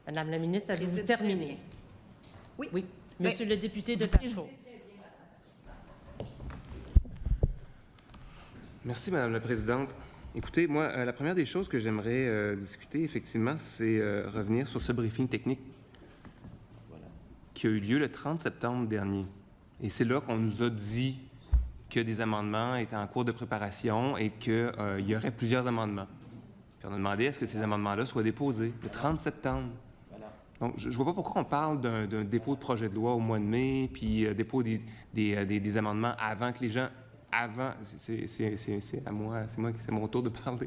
Madame la ministre, avez-vous terminé? Oui. Oui. Monsieur le député de vous Tachereau. Merci, Madame la Présidente. Écoutez, moi, la première des choses que j'aimerais discuter, effectivement, c'est revenir sur ce briefing technique qui a eu lieu le 30 septembre dernier. Et c'est là qu'on nous a dit que des amendements étaient en cours de préparation et qu'il y aurait plusieurs amendements. Puis on a demandé à ce que ces amendements-là soient déposés le 30 septembre. Donc, je ne vois pas pourquoi on parle d'un dépôt de projet de loi au mois de mai, puis dépôt des amendements avant que les gens... C'est à moi, c'est mon tour de parler.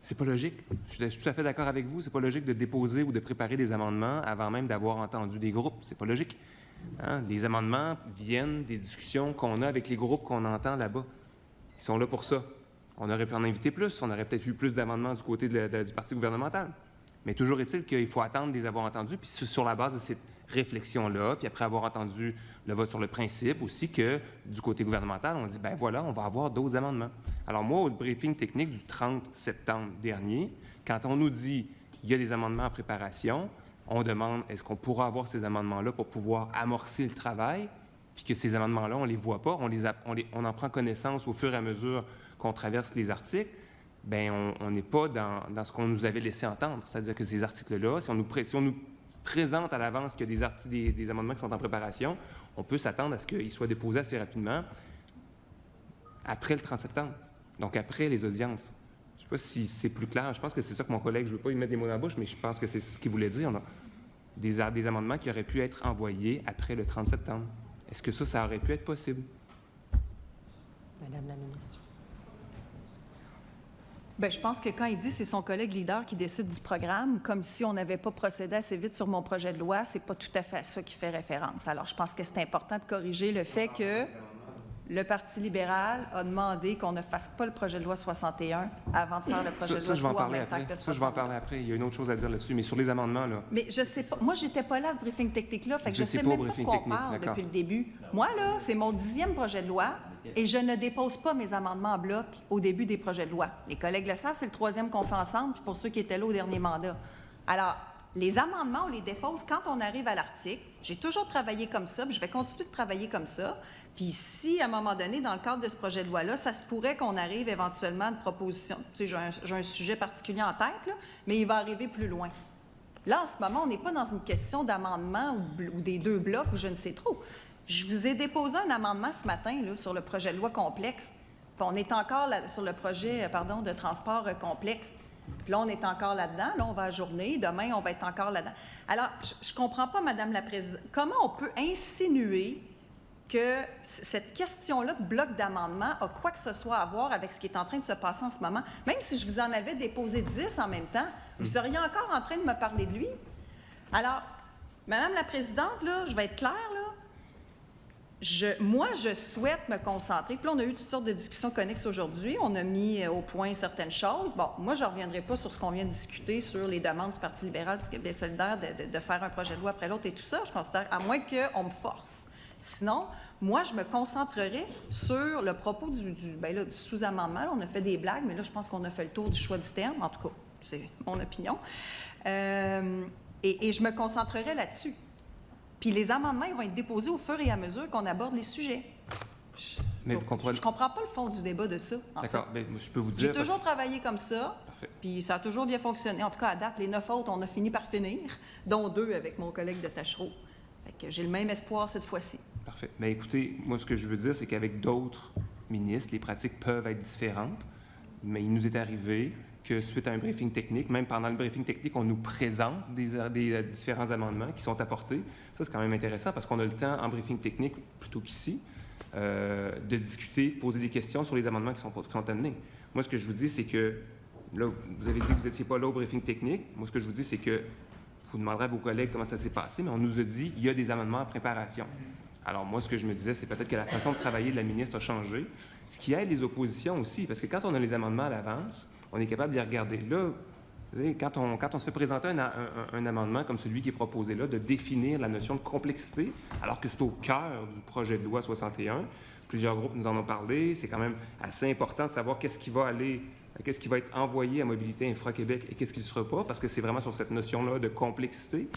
C'est pas logique. Je suis tout à fait d'accord avec vous. C'est pas logique de déposer ou de préparer des amendements avant même d'avoir entendu des groupes. C'est pas logique. Hein? Les amendements viennent des discussions qu'on a avec les groupes qu'on entend là-bas. Ils sont là pour ça. On aurait pu en inviter plus. On aurait peut-être eu plus d'amendements du côté du parti gouvernemental. Mais toujours est-il qu'il faut attendre de les avoir entendus, puis sur la base de cette réflexion-là, puis après avoir entendu le vote sur le principe aussi, que du côté gouvernemental, on dit, ben voilà, on va avoir d'autres amendements. Alors moi, au briefing technique du 30 septembre dernier, quand on nous dit il y a des amendements en préparation, on demande est-ce qu'on pourra avoir ces amendements-là pour pouvoir amorcer le travail, puis que ces amendements-là, on ne les voit pas, on en prend connaissance au fur et à mesure qu'on traverse les articles. Bien, on n'est pas dans ce qu'on nous avait laissé entendre. C'est-à-dire que ces articles-là, si on nous présente à l'avance qu'il y a des amendements qui sont en préparation, on peut s'attendre à ce qu'ils soient déposés assez rapidement après le 30 septembre, donc après les audiences. Je ne sais pas si c'est plus clair. Je pense que c'est ça que mon collègue, je ne veux pas lui mettre des mots dans la bouche, mais je pense que c'est ce qu'il voulait dire. On a des amendements qui auraient pu être envoyés après le 30 septembre. Est-ce que ça aurait pu être possible? Madame la ministre. Bien, je pense que quand il dit que c'est son collègue leader qui décide du programme, comme si on n'avait pas procédé assez vite sur mon projet de loi, c'est pas tout à fait à ça qu'il fait référence. Alors, je pense que c'est important de corriger le fait que le Parti libéral a demandé qu'on ne fasse pas le projet de loi 61 avant de faire le projet de loi 3 en même temps que le 61. Ça, je vais en parler après. Il y a une autre chose à dire là-dessus, mais sur les amendements, là... Mais je sais pas. Moi, j'étais pas là à ce briefing technique-là, fait que je sais pas même pas de quoi on parle depuis le début. Moi, là, c'est mon 10e projet de loi et je ne dépose pas mes amendements en bloc au début des projets de loi. Les collègues le savent, c'est le 3e qu'on fait ensemble, puis pour ceux qui étaient là au dernier mandat. Alors, les amendements, on les dépose quand on arrive à l'article. J'ai toujours travaillé comme ça, puis je vais continuer de travailler comme ça. Puis si, à un moment donné, dans le cadre de ce projet de loi-là, ça se pourrait qu'on arrive éventuellement à une proposition. Tu sais, j'ai un sujet particulier en tête, là, mais il va arriver plus loin. Là, en ce moment, on n'est pas dans une question d'amendement ou des deux blocs ou je ne sais trop. Je vous ai déposé un amendement ce matin là, sur le projet de loi complexe. Puis on est encore là, sur le projet de transport complexe. Puis là, on est encore là-dedans. Là, on va ajourner. Demain, on va être encore là-dedans. Alors, je ne comprends pas, Madame la Présidente, comment on peut insinuer que cette question-là de bloc d'amendement a quoi que ce soit à voir avec ce qui est en train de se passer en ce moment. Même si je vous en avais déposé 10 en même temps, vous seriez encore en train de me parler de lui. Alors, Madame la Présidente, là, je vais être claire, là. Moi, je souhaite me concentrer. Puis là, on a eu toutes sortes de discussions connexes aujourd'hui. On a mis au point certaines choses. Bon, moi, je ne reviendrai pas sur ce qu'on vient de discuter sur les demandes du Parti libéral, du Québec solidaire, de faire un projet de loi après l'autre et tout ça. Je considère, à moins qu'on me force. Sinon, moi, je me concentrerai sur le propos du sous-amendement. Là, on a fait des blagues, mais là, je pense qu'on a fait le tour du choix du terme. En tout cas, c'est mon opinion. Et je me concentrerai là-dessus. Puis les amendements, ils vont être déposés au fur et à mesure qu'on aborde les sujets. Mais vous comprenez... Je ne comprends pas le fond du débat de ça. D'accord, mais je peux vous dire... J'ai toujours travaillé comme ça, puis ça a toujours bien fonctionné. En tout cas, à date, les 9 autres, on a fini par finir, dont 2 avec mon collègue de Tachereau. Fait que j'ai le même espoir cette fois-ci. Parfait. Mais écoutez, moi, ce que je veux dire, c'est qu'avec d'autres ministres, les pratiques peuvent être différentes, mais il nous est arrivé que suite à un briefing technique, même pendant le briefing technique, on nous présente des différents amendements qui sont apportés. Ça, c'est quand même intéressant parce qu'on a le temps en briefing technique, plutôt qu'ici, de discuter, poser des questions sur les amendements qui sont amenés. Moi, ce que je vous dis, c'est que, là, vous avez dit que vous n'étiez pas là au briefing technique. Moi, ce que je vous dis, c'est que vous demanderez à vos collègues comment ça s'est passé, mais on nous a dit qu'il y a des amendements en préparation. Alors, moi, ce que je me disais, c'est peut-être que la façon de travailler de la ministre a changé, ce qui aide les oppositions aussi, parce que quand on a les amendements à l'avance, on est capable de les regarder. Là, quand on se fait présenter un amendement comme celui qui est proposé là, de définir la notion de complexité, alors que c'est au cœur du projet de loi 61, plusieurs groupes nous en ont parlé, c'est quand même assez important de savoir qu'est-ce qui va aller qu'est-ce qui va être envoyé à Mobilité Infra-Québec et qu'est-ce qui ne sera pas, parce que c'est vraiment sur cette notion-là de complexité.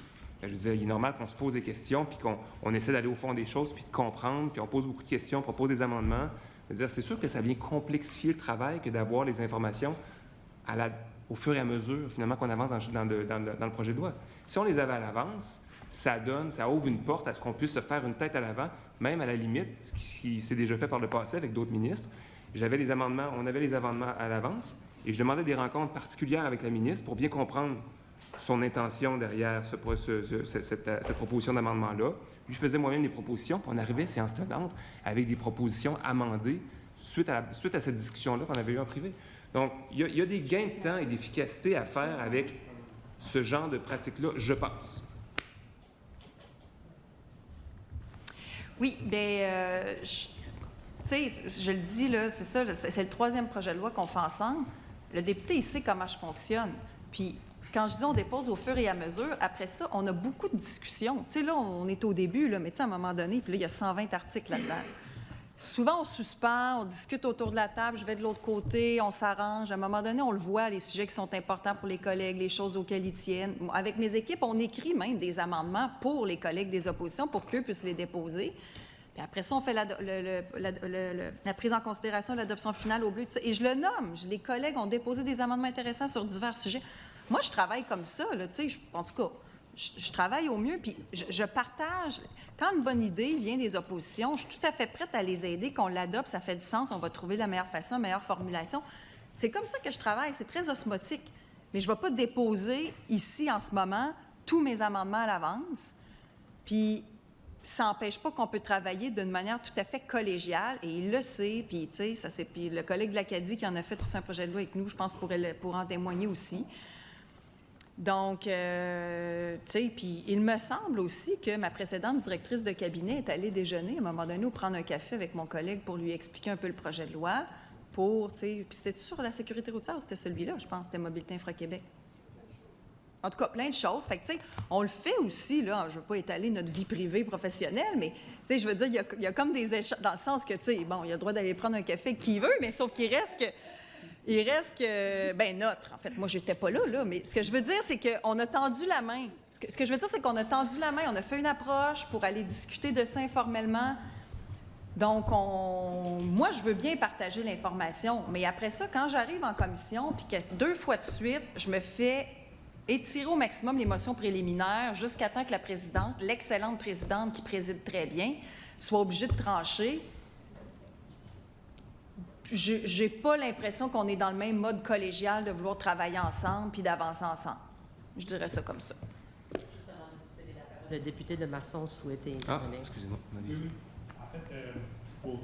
Je veux dire, il est normal qu'on se pose des questions, puis qu'on essaie d'aller au fond des choses, puis de comprendre, puis on pose beaucoup de questions, on propose des amendements. Je veux dire, c'est sûr que ça vient complexifier le travail que d'avoir les informations au fur et à mesure, finalement, qu'on avance dans le projet de loi. Si on les avait à l'avance, ça ouvre une porte à ce qu'on puisse se faire une tête à l'avant, même à la limite, ce qui s'est déjà fait par le passé avec d'autres ministres. On avait les amendements à l'avance, et je demandais des rencontres particulières avec la ministre pour bien comprendre son intention derrière cette proposition d'amendement-là. Je lui faisais moi-même des propositions, puis on arrivait séance tenante avec des propositions amendées suite à cette discussion-là qu'on avait eue en privé. Donc, il y a des gains de temps et d'efficacité à faire avec ce genre de pratique-là, je pense. Oui, bien, tu sais, je le dis, là, c'est ça, c'est le troisième projet de loi qu'on fait ensemble. Le député, il sait comment je fonctionne. Puis, quand je dis on dépose au fur et à mesure, après ça, on a beaucoup de discussions. Tu sais, là, on est au début, là, mais tu sais, à un moment donné, puis là, il y a 120 articles là-dedans. Souvent, on suspend, on discute autour de la table, je vais de l'autre côté, on s'arrange. À un moment donné, on le voit, les sujets qui sont importants pour les collègues, les choses auxquelles ils tiennent. Avec mes équipes, on écrit même des amendements pour les collègues des oppositions pour qu'eux puissent les déposer. Puis après ça, on fait la prise en considération de l'adoption finale au bleu. Et je le nomme. Les collègues ont déposé des amendements intéressants sur divers sujets. Moi, je travaille comme ça, là, tu sais, en tout cas, je travaille au mieux, puis je partage. Quand une bonne idée vient des oppositions, je suis tout à fait prête à les aider, qu'on l'adopte, ça fait du sens, on va trouver la meilleure façon, la meilleure formulation. C'est comme ça que je travaille, c'est très osmotique. Mais je ne vais pas déposer ici, en ce moment, tous mes amendements à l'avance, puis ça n'empêche pas qu'on peut travailler d'une manière tout à fait collégiale, et il le sait, puis tu sais, puis le collègue de l'Acadie qui en a fait tout un projet de loi avec nous, je pense pour en témoigner aussi. Donc, tu sais, puis il me semble aussi que ma précédente directrice de cabinet est allée déjeuner à un moment donné ou prendre un café avec mon collègue pour lui expliquer un peu le projet de loi pour, tu sais, puis c'était sur la sécurité routière ou c'était celui-là, je pense, c'était Mobilité Infra-Québec. En tout cas, plein de choses. Fait que, tu sais, on le fait aussi, là, je ne veux pas étaler notre vie privée professionnelle, mais, tu sais, je veux dire, il y a comme des échanges, dans le sens que, tu sais, bon, il a le droit d'aller prendre un café avec qui veut, mais sauf qu'il reste que, ben notre, en fait, moi, j'étais pas là, mais ce que je veux dire, c'est qu'on a tendu la main. Ce que je veux dire, c'est qu'on a tendu la main, on a fait une approche pour aller discuter de ça informellement. Donc, moi, je veux bien partager l'information, mais après ça, quand j'arrive en commission, puis que 2 fois de suite, je me fais étirer au maximum les motions préliminaires jusqu'à temps que la présidente, l'excellente présidente qui préside très bien, soit obligée de trancher. J'ai pas l'impression qu'on est dans le même mode collégial de vouloir travailler ensemble puis d'avancer ensemble. Je dirais ça comme ça. Le député de Masson souhaitait intervenir. Excusez-moi. En fait, pour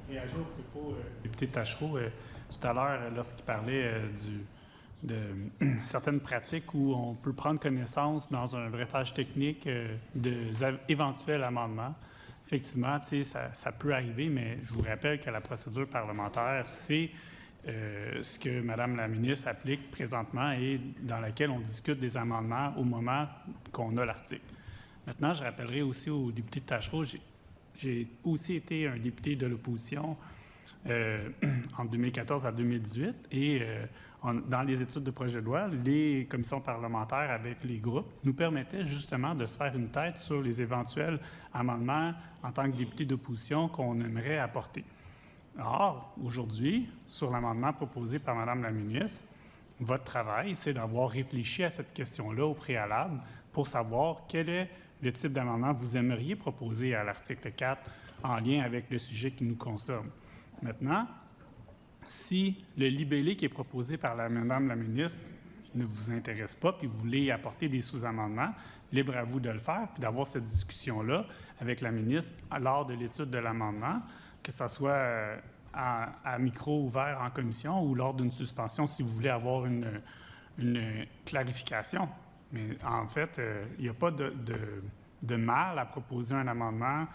réagir au propos du député Tachereau, tout à l'heure, lorsqu'il parlait de certaines pratiques où on peut prendre connaissance dans un brefage technique d'éventuels amendements, effectivement, ça peut arriver, mais je vous rappelle que la procédure parlementaire, c'est ce que Mme la ministre applique présentement et dans laquelle on discute des amendements au moment qu'on a l'article. Maintenant, je rappellerai aussi au député de Tachereau, j'ai aussi été un député de l'opposition en 2014 à 2018 et dans les études de projet de loi, les commissions parlementaires avec les groupes nous permettaient justement de se faire une tête sur les éventuels amendements en tant que député d'opposition qu'on aimerait apporter. Or, aujourd'hui, sur l'amendement proposé par Mme la ministre, votre travail, c'est d'avoir réfléchi à cette question-là au préalable pour savoir quel est le type d'amendement que vous aimeriez proposer à l'article 4 en lien avec le sujet qui nous concerne. Maintenant, si le libellé qui est proposé par Mme la ministre ne vous intéresse pas, puis vous voulez apporter des sous-amendements, libre à vous de le faire, puis d'avoir cette discussion-là avec la ministre lors de l'étude de l'amendement, que ce soit à micro ouvert en commission ou lors d'une suspension si vous voulez avoir une clarification. Mais en fait, il n'y a pas de mal à proposer un amendement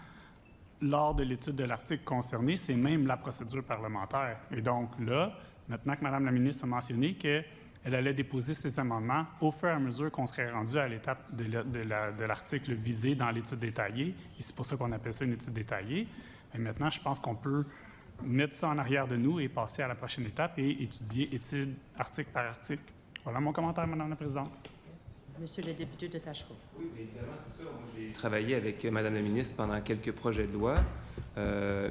lors de l'étude de l'article concerné, c'est même la procédure parlementaire. Et donc là, maintenant que Mme la ministre a mentionné qu'elle allait déposer ses amendements au fur et à mesure qu'on serait rendu à l'étape de l'article visé dans l'étude détaillée, et c'est pour ça qu'on appelle ça une étude détaillée, mais maintenant, je pense qu'on peut mettre ça en arrière de nous et passer à la prochaine étape et étudier étude article par article. Voilà mon commentaire, Madame la Présidente. Monsieur le député de Tachereau. Oui, évidemment, c'est ça. Moi, j'ai travaillé avec Mme la ministre pendant quelques projets de loi.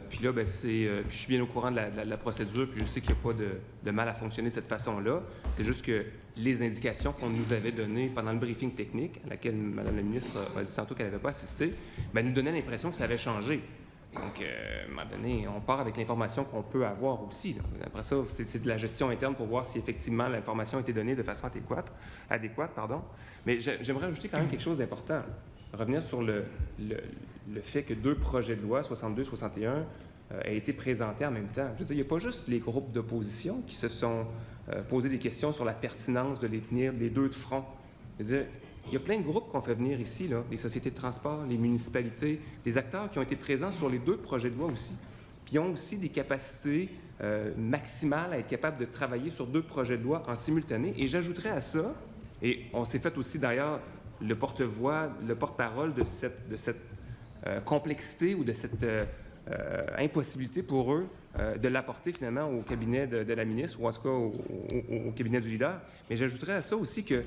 Puis là, puis je suis bien au courant de la procédure, puis je sais qu'il n'y a pas de mal à fonctionner de cette façon-là. C'est juste que les indications qu'on nous avait données pendant le briefing technique, à laquelle Mme la ministre a dit tantôt qu'elle n'avait pas assisté, nous donnaient l'impression que ça avait changé. Donc, à un moment donné, on part avec l'information qu'on peut avoir aussi. Après ça, c'est de la gestion interne pour voir si effectivement l'information a été donnée de façon adéquate. Mais j'aimerais ajouter quand même quelque chose d'important. Revenir sur le fait que 2 projets de loi, 62 et 61, aient été présentés en même temps. Je veux dire, il n'y a pas juste les groupes d'opposition qui se sont posé des questions sur la pertinence de les tenir les 2 de front. Je veux dire, il y a plein de groupes qu'on fait venir ici, là, les sociétés de transport, les municipalités, des acteurs qui ont été présents sur les 2 projets de loi aussi. Puis ils ont aussi des capacités maximales à être capables de travailler sur 2 projets de loi en simultané. Et j'ajouterais à ça, et on s'est fait aussi d'ailleurs le porte-voix, le porte-parole de cette complexité ou de cette impossibilité pour eux de l'apporter finalement au cabinet de la ministre ou en tout cas au cabinet du leader. Mais j'ajouterais à ça aussi que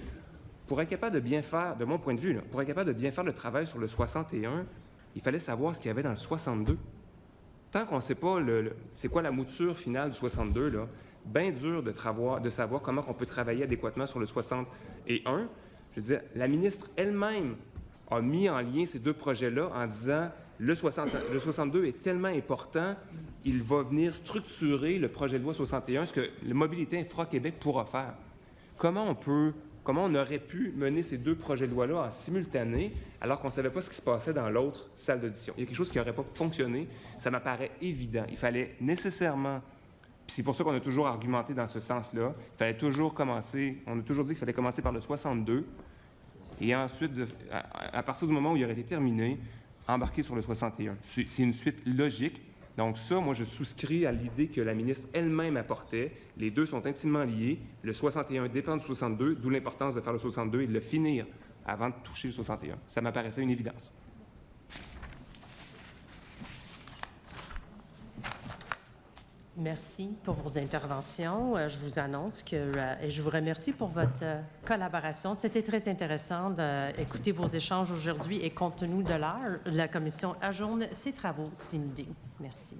pour être capable de bien faire, de mon point de vue, pour être capable de bien faire le travail sur le 61, il fallait savoir ce qu'il y avait dans le 62. Tant qu'on ne sait pas c'est quoi la mouture finale du 62, là, bien dur de savoir comment on peut travailler adéquatement sur le 61. Je veux dire, la ministre elle-même a mis en lien ces 2 projets-là en disant le 62 est tellement important, il va venir structurer le projet de loi 61, ce que la Mobilité Infra-Québec pourra faire. Comment on aurait pu mener ces 2 projets de loi-là en simultané alors qu'on ne savait pas ce qui se passait dans l'autre salle d'audition? Il y a quelque chose qui n'aurait pas fonctionné. Ça m'apparaît évident. Il fallait nécessairement, puis c'est pour ça qu'on a toujours argumenté dans ce sens-là, il fallait toujours commencer, on a toujours dit qu'il fallait commencer par le 62 et ensuite, à partir du moment où il aurait été terminé, embarquer sur le 61. C'est une suite logique. Donc ça, moi, je souscris à l'idée que la ministre elle-même apportait. Les 2 sont intimement liés. Le 61 dépend du 62, d'où l'importance de faire le 62 et de le finir avant de toucher le 61. Ça m'apparaissait une évidence. Merci pour vos interventions. Je vous annonce et je vous remercie pour votre collaboration. C'était très intéressant d'écouter vos échanges aujourd'hui et compte tenu de l'heure, la Commission ajourne ses travaux. Merci.